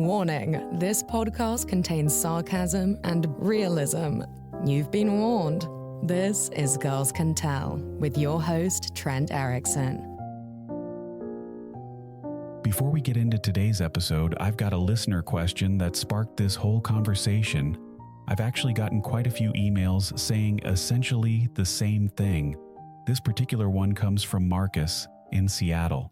Warning, this podcast contains sarcasm and realism. You've been warned. This is Girls Can Tell with your host, Trent Erickson. Before we get into today's episode, I've got a listener question that sparked this whole conversation. I've actually gotten quite a few emails saying essentially the same thing. This particular one comes from Marcus in Seattle.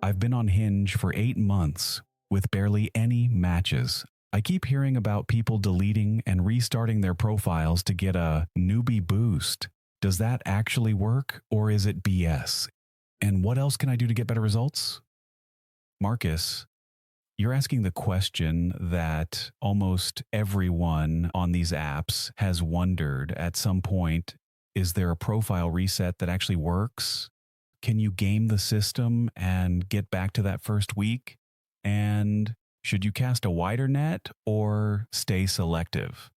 I've been on Hinge for 8 months with barely any matches. I keep hearing about people deleting and restarting their profiles to get a newbie boost. Does that actually work, or is it BS? And what else can I do to get better results? Marcus, you're asking the question that almost everyone on these apps has wondered at some point. Is there a profile reset that actually works? Can you game the system and get back to that first week? And should you cast a wider net or stay selective?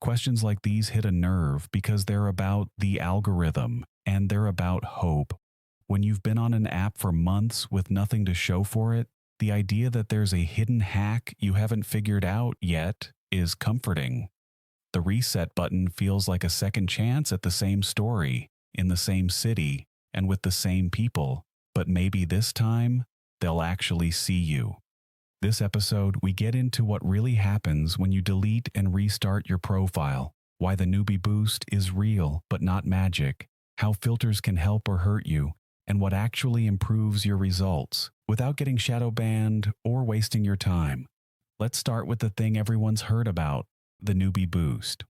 Questions like these hit a nerve because they're about the algorithm and they're about hope. When you've been on an app for months with nothing to show for it, the idea that there's a hidden hack you haven't figured out yet is comforting. The reset button feels like a second chance at the same story, in the same city, and with the same people, but maybe this time, they'll actually see you. This episode, we get into what really happens when you delete and restart your profile, why the newbie boost is real but not magic, how filters can help or hurt you, and what actually improves your results without getting shadow banned or wasting your time. Let's start with the thing everyone's heard about, the newbie boost.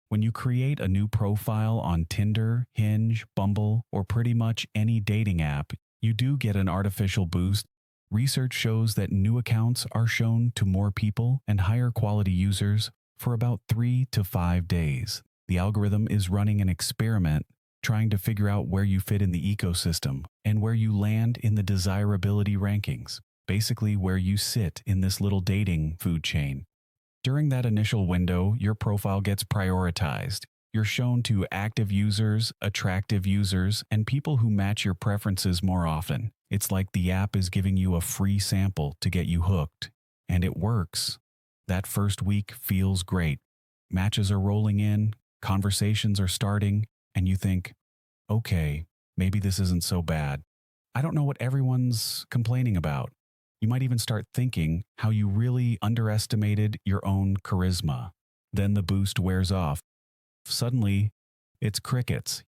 When you create a new profile on Tinder, Hinge, Bumble, or pretty much any dating app, you do get an artificial boost. Research shows that new accounts are shown to more people and higher quality users for about 3 to 5 days. The algorithm is running an experiment trying to figure out where you fit in the ecosystem and where you land in the desirability rankings, basically where you sit in this little dating food chain. During that initial window, your profile gets prioritized. You're shown to active users, attractive users, and people who match your preferences more often. It's like the app is giving you a free sample to get you hooked. And it works. That first week feels great. Matches are rolling in, conversations are starting, and you think, okay, maybe this isn't so bad. I don't know what everyone's complaining about. You might even start thinking how you really underestimated your own charisma. Then the boost wears off. Suddenly, it's crickets.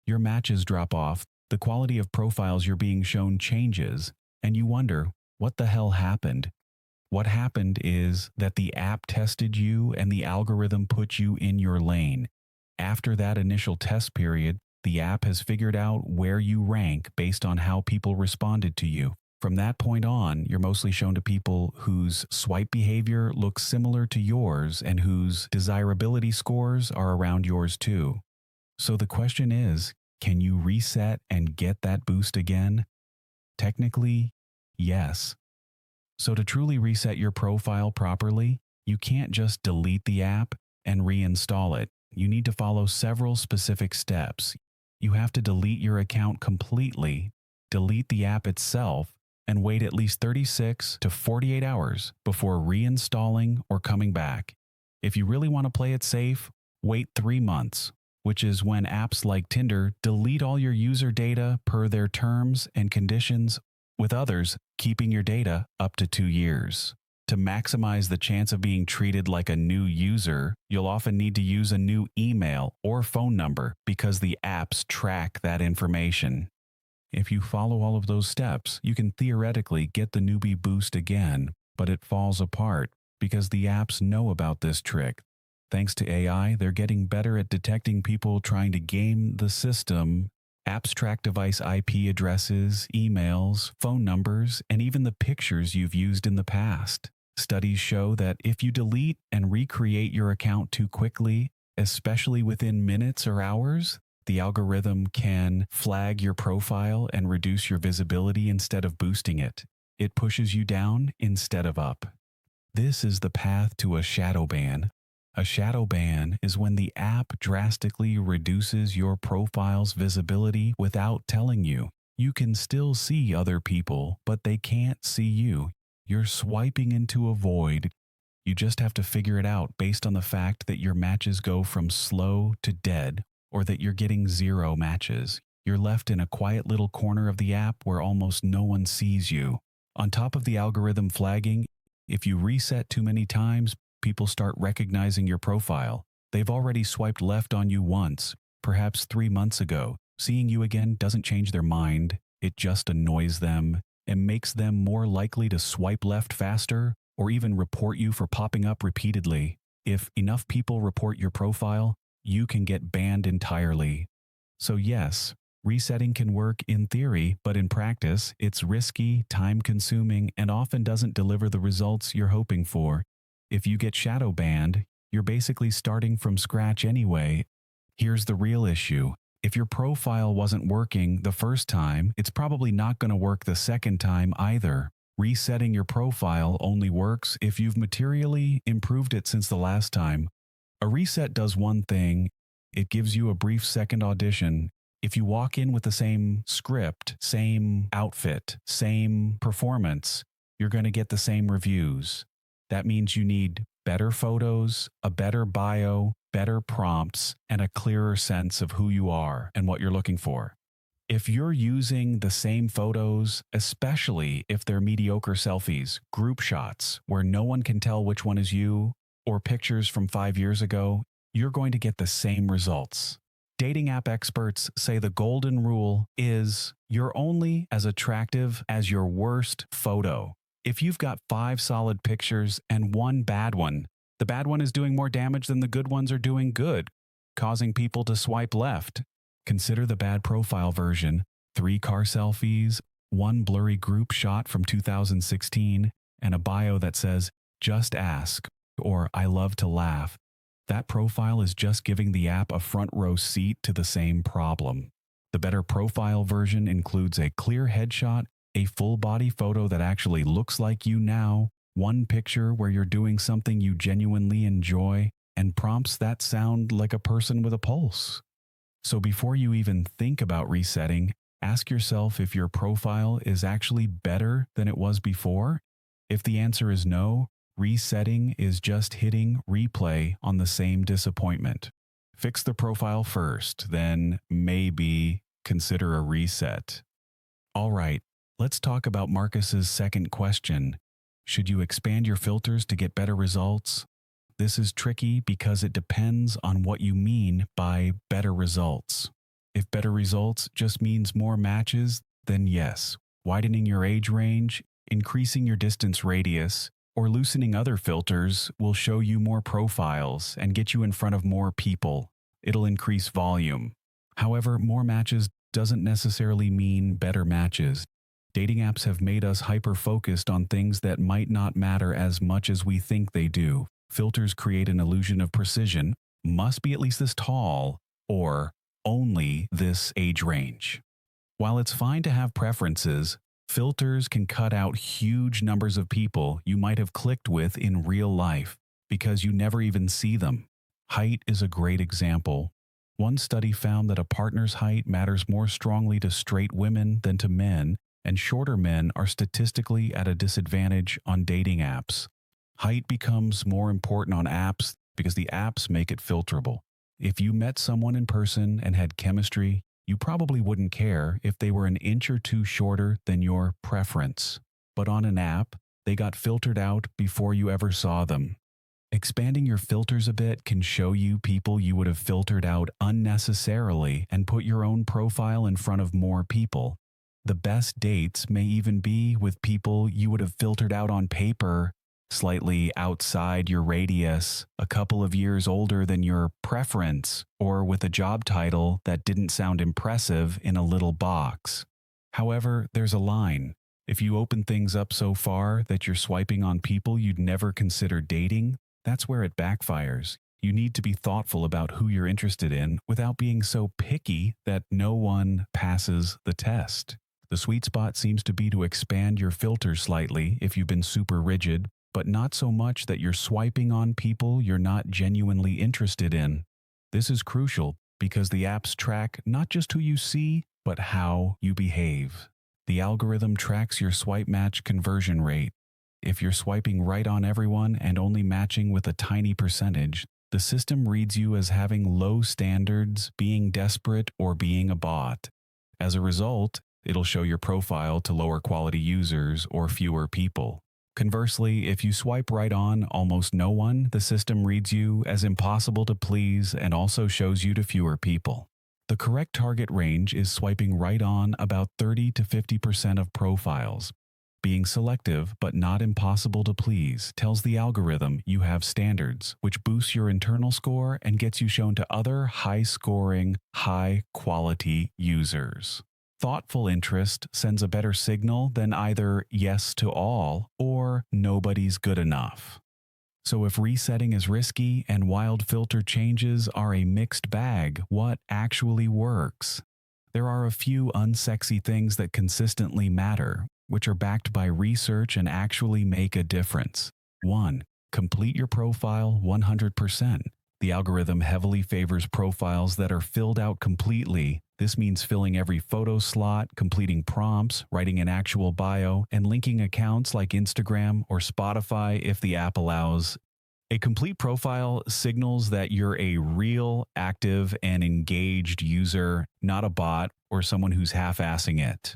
Your matches drop off, the quality of profiles you're being shown changes, and you wonder, what the hell happened? What happened is that the app tested you and the algorithm put you in your lane. After that initial test period, the app has figured out where you rank based on how people responded to you. From that point on, you're mostly shown to people whose swipe behavior looks similar to yours and whose desirability scores are around yours too. So the question is, can you reset and get that boost again? Technically, yes. So to truly reset your profile properly, you can't just delete the app and reinstall it. You need to follow several specific steps. You have to delete your account completely, delete the app itself, and wait at least 36 to 48 hours before reinstalling or coming back. If you really want to play it safe, wait 3 months, which is when apps like Tinder delete all your user data per their terms and conditions, with others keeping your data up to 2 years. To maximize the chance of being treated like a new user, you'll often need to use a new email or phone number because the apps track that information. If you follow all of those steps, you can theoretically get the newbie boost again, but it falls apart because the apps know about this trick. Thanks to AI, they're getting better at detecting people trying to game the system. Apps track device IP addresses, emails, phone numbers, and even the pictures you've used in the past. Studies show that if you delete and recreate your account too quickly, especially within minutes or hours, the algorithm can flag your profile and reduce your visibility instead of boosting it. It pushes you down instead of up. This is the path to a shadow ban. A shadow ban is when the app drastically reduces your profile's visibility without telling you. You can still see other people, but they can't see you. You're swiping into a void. You just have to figure it out based on the fact that your matches go from slow to dead, or that you're getting 0 matches. You're left in a quiet little corner of the app where almost no one sees you. On top of the algorithm flagging, if you reset too many times, people start recognizing your profile. They've already swiped left on you once, perhaps 3 months ago. Seeing you again doesn't change their mind. It just annoys them and makes them more likely to swipe left faster or even report you for popping up repeatedly. If enough people report your profile, you can get banned entirely. So yes, resetting can work in theory, but in practice, it's risky, time-consuming, and often doesn't deliver the results you're hoping for. If you get shadow banned, you're basically starting from scratch anyway. Here's the real issue. If your profile wasn't working the first time, it's probably not going to work the second time either. Resetting your profile only works if you've materially improved it since the last time. A reset does one thing. It gives you a brief second audition. If you walk in with the same script, same outfit, same performance, you're going to get the same reviews. That means you need better photos, a better bio, better prompts, and a clearer sense of who you are and what you're looking for. If you're using the same photos, especially if they're mediocre selfies, group shots where no one can tell which one is you, or pictures from 5 years ago, you're going to get the same results. Dating app experts say the golden rule is you're only as attractive as your worst photo. If you've got 5 solid pictures and 1 bad one, the bad one is doing more damage than the good ones are doing good, causing people to swipe left. Consider the bad profile version: 3 car selfies, 1 blurry group shot from 2016, and a bio that says, "Just ask," or "I love to laugh." That profile is just giving the app a front row seat to the same problem. The better profile version includes a clear headshot, a full body photo that actually looks like you now, 1 picture where you're doing something you genuinely enjoy, and prompts that sound like a person with a pulse. So before you even think about resetting, ask yourself if your profile is actually better than it was before. If the answer is no, resetting is just hitting replay on the same disappointment. Fix the profile first, then maybe consider a reset. All right, let's talk about Marcus's second question. Should you expand your filters to get better results? This is tricky because it depends on what you mean by better results. If better results just means more matches, then yes, widening your age range, increasing your distance radius, or loosening other filters will show you more profiles and get you in front of more people. It'll increase volume. However, more matches doesn't necessarily mean better matches. Dating apps have made us hyper-focused on things that might not matter as much as we think they do. Filters create an illusion of precision, must be at least this tall, or only this age range. While it's fine to have preferences, filters can cut out huge numbers of people you might have clicked with in real life because you never even see them. Height is a great example. One study found that a partner's height matters more strongly to straight women than to men, and shorter men are statistically at a disadvantage on dating apps. Height becomes more important on apps because the apps make it filterable. If you met someone in person and had chemistry, you probably wouldn't care if they were an inch or 2 shorter than your preference. But on an app, they got filtered out before you ever saw them. Expanding your filters a bit can show you people you would have filtered out unnecessarily and put your own profile in front of more people. The best dates may even be with people you would have filtered out on paper, slightly outside your radius, a couple of years older than your preference, or with a job title that didn't sound impressive in a little box. However, there's a line. If you open things up so far that you're swiping on people you'd never consider dating, that's where it backfires. You need to be thoughtful about who you're interested in without being so picky that no one passes the test. The sweet spot seems to be to expand your filters slightly if you've been super rigid, but not so much that you're swiping on people you're not genuinely interested in. This is crucial because the apps track not just who you see, but how you behave. The algorithm tracks your swipe match conversion rate. If you're swiping right on everyone and only matching with a tiny percentage, the system reads you as having low standards, being desperate, or being a bot. As a result, it'll show your profile to lower quality users or fewer people. Conversely, if you swipe right on almost no one, the system reads you as impossible to please and also shows you to fewer people. The correct target range is swiping right on about 30 to 50% of profiles. Being selective but not impossible to please tells the algorithm you have standards, which boosts your internal score and gets you shown to other high-scoring, high-quality users. Thoughtful interest sends a better signal than either yes to all or nobody's good enough. So if resetting is risky and wild filter changes are a mixed bag, what actually works? There are a few unsexy things that consistently matter, which are backed by research and actually make a difference. 1. Complete your profile 100%. The algorithm heavily favors profiles that are filled out completely. This means filling every photo slot, completing prompts, writing an actual bio, and linking accounts like Instagram or Spotify if the app allows. A complete profile signals that you're a real, active, and engaged user, not a bot or someone who's half-assing it.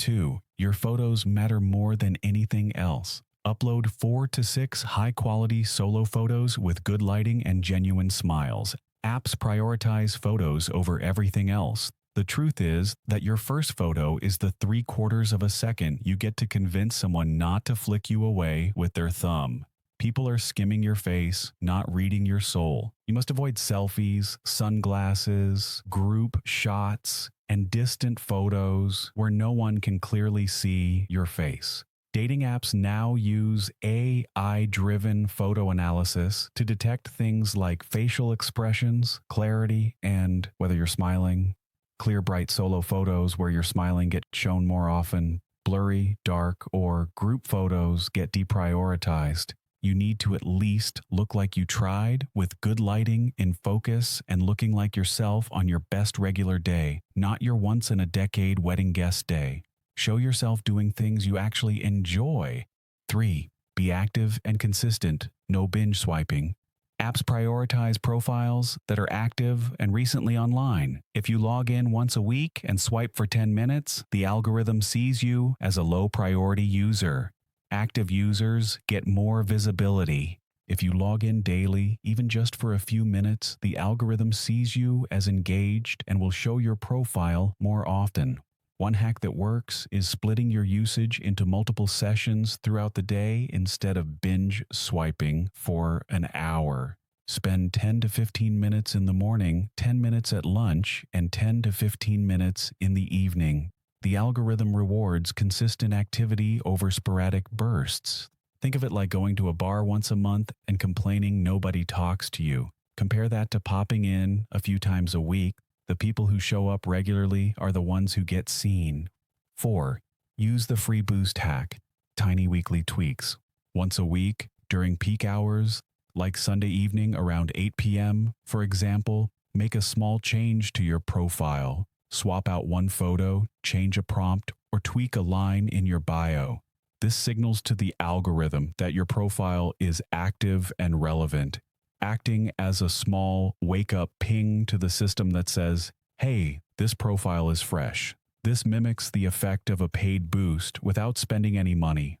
2. Your photos matter more than anything else. Upload 4 to 6 high-quality solo photos with good lighting and genuine smiles. Apps prioritize photos over everything else. The truth is that your first photo is the 3/4 of a second you get to convince someone not to flick you away with their thumb. People are skimming your face, not reading your soul. You must avoid selfies, sunglasses, group shots, and distant photos where no one can clearly see your face. Dating apps now use AI-driven photo analysis to detect things like facial expressions, clarity, and whether you're smiling. Clear, bright solo photos where you're smiling get shown more often. Blurry, dark, or group photos get deprioritized. You need to at least look like you tried, with good lighting, in focus, and looking like yourself on your best regular day, not your once-in-a-decade wedding guest day. Show yourself doing things you actually enjoy. 3. Be active and consistent. No binge swiping. Apps prioritize profiles that are active and recently online. If you log in once a week and swipe for 10 minutes, the algorithm sees you as a low-priority user. Active users get more visibility. If you log in daily, even just for a few minutes, the algorithm sees you as engaged and will show your profile more often. One hack that works is splitting your usage into multiple sessions throughout the day instead of binge swiping for an hour. Spend 10 to 15 minutes in the morning, 10 minutes at lunch, and 10 to 15 minutes in the evening. The algorithm rewards consistent activity over sporadic bursts. Think of it like going to a bar once a month and complaining nobody talks to you. Compare that to popping in a few times a week. The people who show up regularly are the ones who get seen. 4. Use the free boost hack. Tiny weekly tweaks. Once a week, during peak hours, like Sunday evening around 8 p.m., for example, make a small change to your profile. Swap out one photo, change a prompt, or tweak a line in your bio. This signals to the algorithm that your profile is active and relevant, acting as a small wake-up ping to the system that says, hey, this profile is fresh. This mimics the effect of a paid boost without spending any money.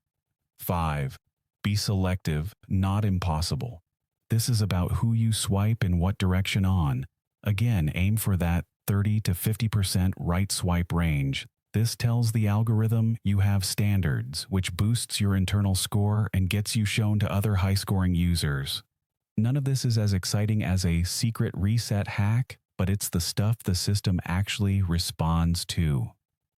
5. Be selective, not impossible. This is about who you swipe in what direction on. Again, aim for that 30 to 50% right swipe range. This tells the algorithm you have standards, which boosts your internal score and gets you shown to other high-scoring users. None of this is as exciting as a secret reset hack, but it's the stuff the system actually responds to.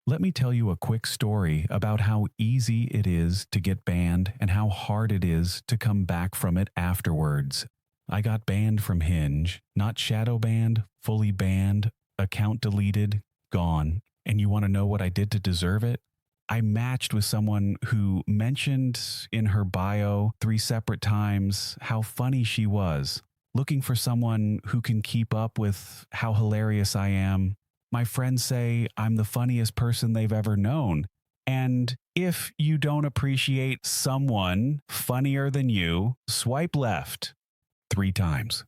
Let me tell you a quick story about how easy it is to get banned and how hard it is to come back from it afterwards. I got banned from Hinge, not shadow banned, fully banned, account deleted, gone. And you want to know what I did to deserve it? I matched with someone who mentioned in her bio 3 separate times how funny she was, looking for someone who can keep up with how hilarious I am. My friends say I'm the funniest person they've ever known. And if you don't appreciate someone funnier than you, swipe left 3 times.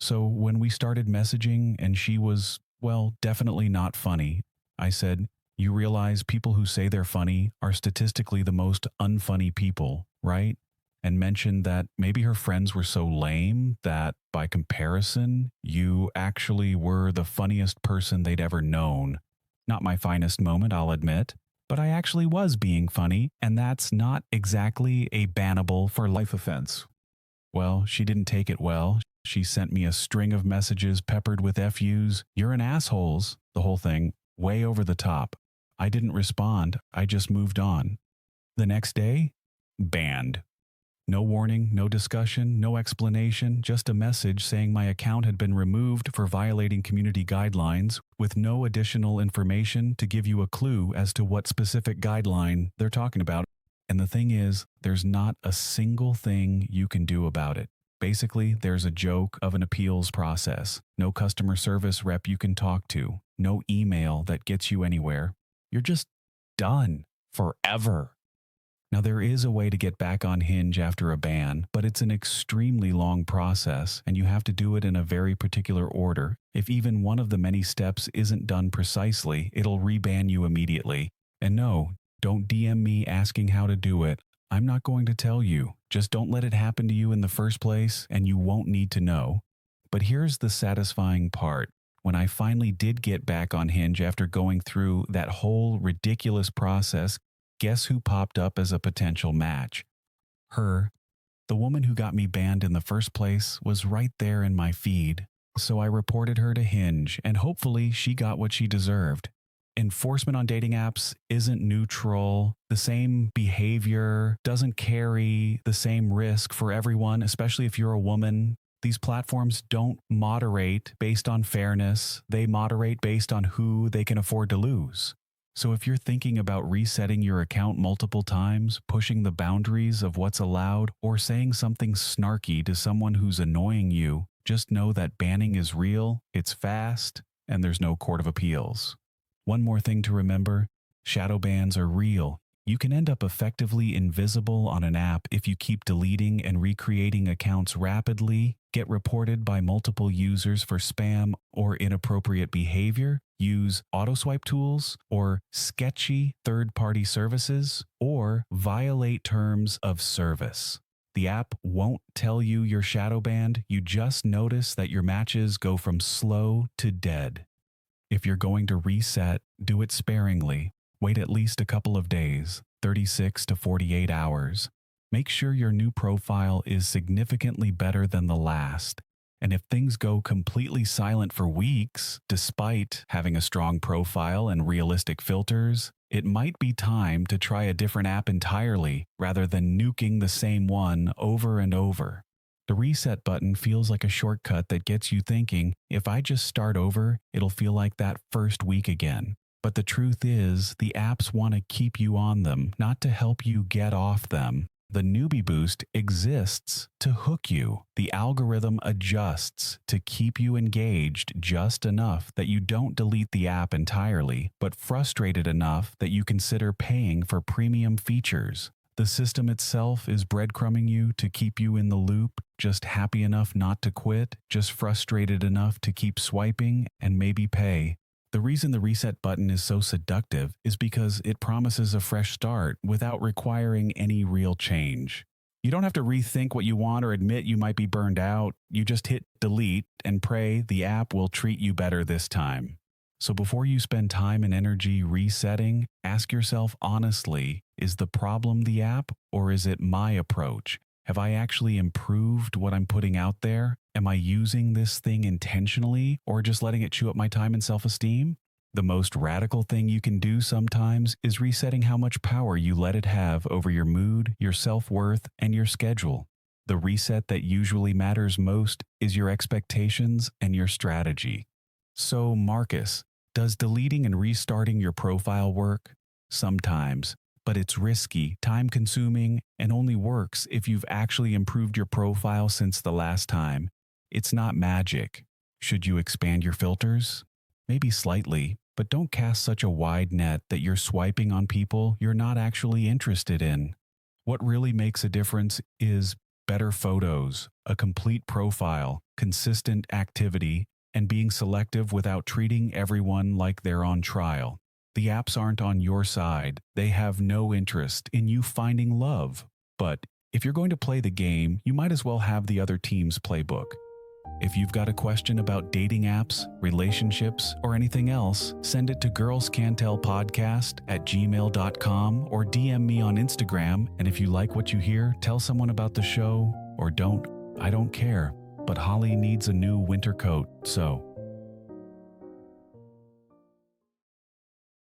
So when we started messaging and she was, well, definitely not funny, I said, "You realize people who say they're funny are statistically the most unfunny people, right?" And mentioned that maybe her friends were so lame that by comparison, you actually were the funniest person they'd ever known. Not my finest moment, I'll admit, but I actually was being funny, and that's not exactly a bannable for life offense. Well, she didn't take it well. She sent me a string of messages peppered with FUs, "You're an assholes," the whole thing, way over the top. I didn't respond, I just moved on. The next day, banned. No warning, no discussion, no explanation, just a message saying my account had been removed for violating community guidelines with no additional information to give you a clue as to what specific guideline they're talking about. And the thing is, there's not a single thing you can do about it. Basically, there's a joke of an appeals process, no customer service rep you can talk to, no email that gets you anywhere. You're just done forever. Now, there is a way to get back on Hinge after a ban, but it's an extremely long process, and you have to do it in a very particular order. If even one of the many steps isn't done precisely, it'll reban you immediately. And no, don't DM me asking how to do it. I'm not going to tell you. Just don't let it happen to you in the first place, and you won't need to know. But here's the satisfying part. When I finally did get back on Hinge after going through that whole ridiculous process, guess who popped up as a potential match? Her. The woman who got me banned in the first place was right there in my feed. So I reported her to Hinge, and hopefully she got what she deserved. Enforcement on dating apps isn't neutral. The same behavior doesn't carry the same risk for everyone, especially if you're a woman. These platforms don't moderate based on fairness. They moderate based on who they can afford to lose. So if you're thinking about resetting your account multiple times, pushing the boundaries of what's allowed, or saying something snarky to someone who's annoying you, just know that banning is real, it's fast, and there's no court of appeals. One more thing to remember, shadow bans are real. You can end up effectively invisible on an app if you keep deleting and recreating accounts rapidly, get reported by multiple users for spam or inappropriate behavior, use autoswipe tools or sketchy third-party services, or violate terms of service. The app won't tell you you're shadow banned, you just notice that your matches go from slow to dead. If you're going to reset, do it sparingly. Wait at least a couple of days, 36 to 48 hours. Make sure your new profile is significantly better than the last. And if things go completely silent for weeks, despite having a strong profile and realistic filters, it might be time to try a different app entirely rather than nuking the same one over and over. The reset button feels like a shortcut that gets you thinking, if I just start over, it'll feel like that first week again. But the truth is, the apps want to keep you on them, not to help you get off them. The newbie boost exists to hook you. The algorithm adjusts to keep you engaged just enough that you don't delete the app entirely, but frustrated enough that you consider paying for premium features. The system itself is breadcrumbing you to keep you in the loop, just happy enough not to quit, just frustrated enough to keep swiping and maybe pay. The reason the reset button is so seductive is because it promises a fresh start without requiring any real change. You don't have to rethink what you want or admit you might be burned out. You just hit delete and pray the app will treat you better this time. So before you spend time and energy resetting, ask yourself honestly, is the problem the app or is it my approach? Have I actually improved what I'm putting out there? Am I using this thing intentionally or just letting it chew up my time and self-esteem? The most radical thing you can do sometimes is resetting how much power you let it have over your mood, your self-worth, and your schedule. The reset that usually matters most is your expectations and your strategy. So, Marcus, does deleting and restarting your profile work? Sometimes. But it's risky, time-consuming, and only works if you've actually improved your profile since the last time. It's not magic. Should you expand your filters? Maybe slightly, but don't cast such a wide net that you're swiping on people you're not actually interested in. What really makes a difference is better photos, a complete profile, consistent activity, and being selective without treating everyone like they're on trial. The apps aren't on your side. They have no interest in you finding love. But if you're going to play the game, you might as well have the other team's playbook. If you've got a question about dating apps, relationships, or anything else, send it to girlscantellpodcast@gmail.com or DM me on Instagram. And if you like what you hear, tell someone about the show, or don't. I don't care. But Holly needs a new winter coat, so